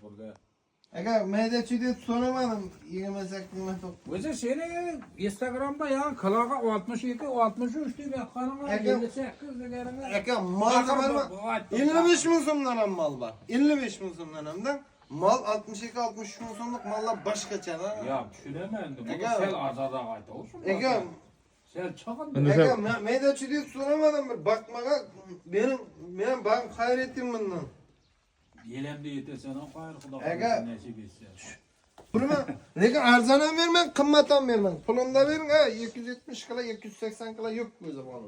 burga. Aka maydachi deb so'ramadim. 28 ming top. O'zi seni Instagramda ya kalaga 62, 63 deb aytganingga Aka- 58 deganingga. Aka mal var. 55 ming so'mdan ham mal var. 55 ming so'mdan hamda mal 62-63 ming so'mlik mallar boshqacha. Ya tushunaman endi. Bu Aka- sel azoda aytavsun. Aka Sel chiqadi. aka maydachi deb so'ramadim bir bakmaga men bak xayr etdim bundan. Yelemde yetesen o hayır Xudo Aka- nasip etsin. Pulimi lekin arzon ham bermang, qimmat ham bermang. Pulimda bering, 270 kilo, 280 kilo yo'q o'zi bor.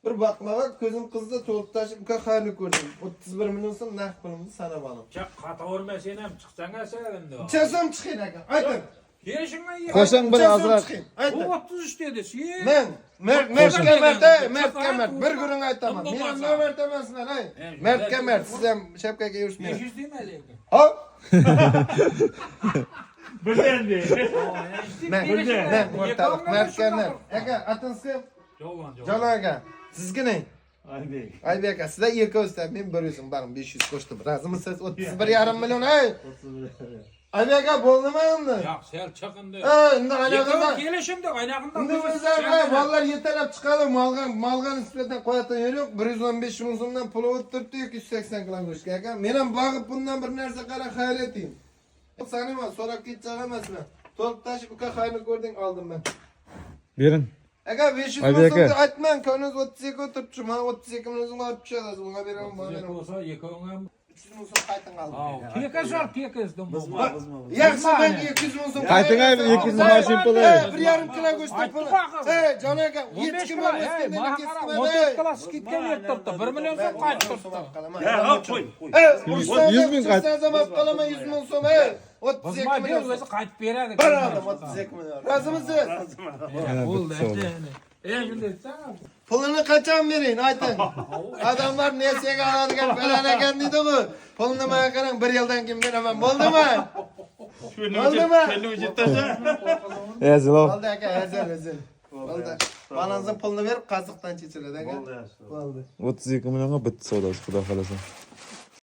Bir bakmaga ko'zim qizdi, to'lib tashib, uka xayrli ko'rdim. 31 million so'm naqd pulimni sanab oldim. Chaq qataverma sen ham chiqsang endi. Chasam chiqing aka. Ayting. Kelishingdan ye. Qo'shing bir Chasam azroq. chiqing. Bu Ayting. 33 dedi. Sen Mert bir guring aytaman. Men ham Mert emasman, ay. Mert, siz ham shapkaga yurishmaysiz. 500 dema lekin. Ha? Bildi. Mert, o'rtaliq. Mert. Aka, atingiz Jolon. Jalol aka. Sizga ne? Hadi. Aybek aka, sizlar ikkovsizlar, men 100 barim 500 qo'shdim. Razimisiz 31,5 million, ay. Aybek aka, bo'ldimi endi? Ya sel chiqindi. Endi aynaqada. Kelishimda aynaqında. Endi o'zlar bolalar yetalab chiqadi, malgan nisbatan qo'yatan yer yo'q. 115 ming so'mdan pul o'tiribdi, 280 kilo go'shtga aka. Men ham bag'ib bundan bir narsa qara xayr eting. Sanima, so'rab ketchaq emasman. To'lib tashib uka xayrni ko'rding, oldim men. Bering. Aka 500 Aybek ming aka. so'mni aytmang, ko'ningiz 32 o'tiribdi. Men 32 ming so'm olib tushasiz, bunga beraman, bunga beraman. Olsa yekovun ham. 300 ming so'm qayting oldim. Pekasdan bu. Yaxshi, men 200 ming so'm. Qayting ayb 200 ming mashina puli. 1,5 kilo go'sht puli. Jon aka, 7 kilo go'sht kilo skidga berib turibdi. 1 million so'm qaytib turibdi. Ya al qo'y. 100 ming qayt. Zaman qolaman 100 ming so'm. 32 Xizmat million. o'zi qaytib beradi. Bir adam 32 million. Razimisiz? Bo'ldi. Endi aytsam. Pulini qachon bering, ayting. Adamlar nesiyaga oladigan falan ekan deydi-ku. Pulni menga qarang, 1 yildan keyin beraman. Bo'ldimi? Şöyle ucuttasın. Zilov. Bo'ldi aka, hazır. Bo'ldi. Balansa pulni berib, qaziqdan chechiradi aka. Oldu ya. Bo'ldi. 32 millionga bitta savdosi, xudo xolasa.